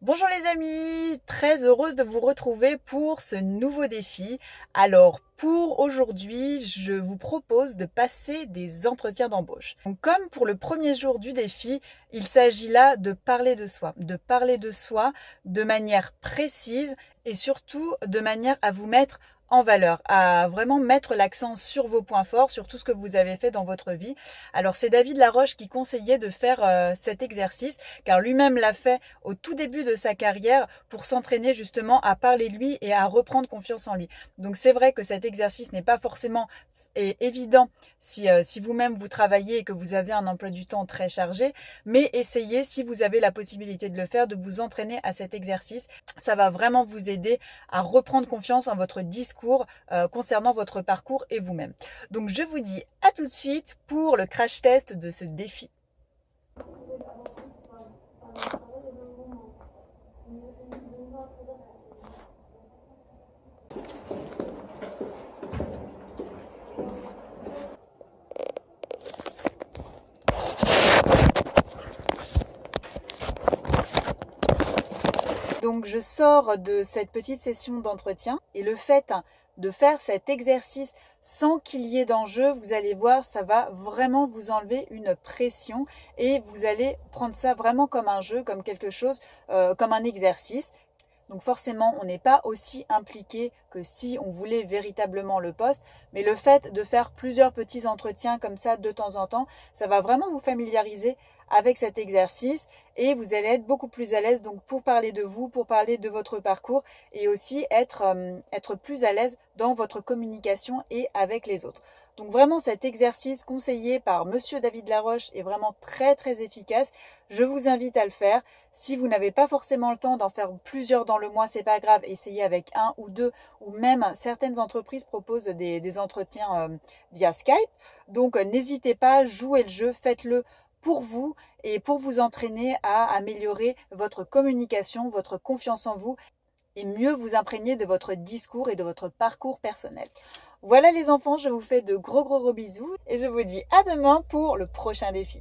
Bonjour les amis, très heureuse de vous retrouver pour ce nouveau défi. Alors pour aujourd'hui, je vous propose de passer des entretiens d'embauche. Donc comme pour le premier jour du défi, il s'agit là de parler de soi de manière précise et surtout de manière à vous mettre en valeur, à vraiment mettre l'accent sur vos points forts, sur tout ce que vous avez fait dans votre vie. Alors c'est David Laroche qui conseillait de faire cet exercice, car lui-même l'a fait au tout début de sa carrière pour s'entraîner justement à parler de lui et à reprendre confiance en lui. Donc c'est vrai que cet exercice n'est pas forcément évident si vous-même vous travaillez et que vous avez un emploi du temps très chargé, mais essayez, si vous avez la possibilité de le faire, de vous entraîner à cet exercice. Ça va vraiment vous aider à reprendre confiance en votre discours concernant votre parcours et vous-même. Donc je vous dis à tout de suite pour le crash test de ce défi. Donc je sors de cette petite session d'entretien et le fait de faire cet exercice sans qu'il y ait d'enjeu, vous allez voir, ça va vraiment vous enlever une pression et vous allez prendre ça vraiment comme un jeu, comme quelque chose, comme un exercice. Donc forcément, on n'est pas aussi impliqué que si on voulait véritablement le poste, mais le fait de faire plusieurs petits entretiens comme ça de temps en temps, ça va vraiment vous familiariser avec cet exercice et vous allez être beaucoup plus à l'aise donc pour parler de vous, pour parler de votre parcours et aussi être plus à l'aise dans votre communication et avec les autres. Donc vraiment cet exercice conseillé par Monsieur David Laroche est vraiment très très efficace. Je vous invite à le faire. Si vous n'avez pas forcément le temps d'en faire plusieurs dans le mois, c'est pas grave. Essayez avec un ou deux ou même certaines entreprises proposent des entretiens via Skype. Donc n'hésitez pas, jouez le jeu, faites-le pour vous et pour vous entraîner à améliorer votre communication, votre confiance en vous et mieux vous imprégner de votre discours et de votre parcours personnel. Voilà les enfants, je vous fais de gros bisous et je vous dis à demain pour le prochain défi.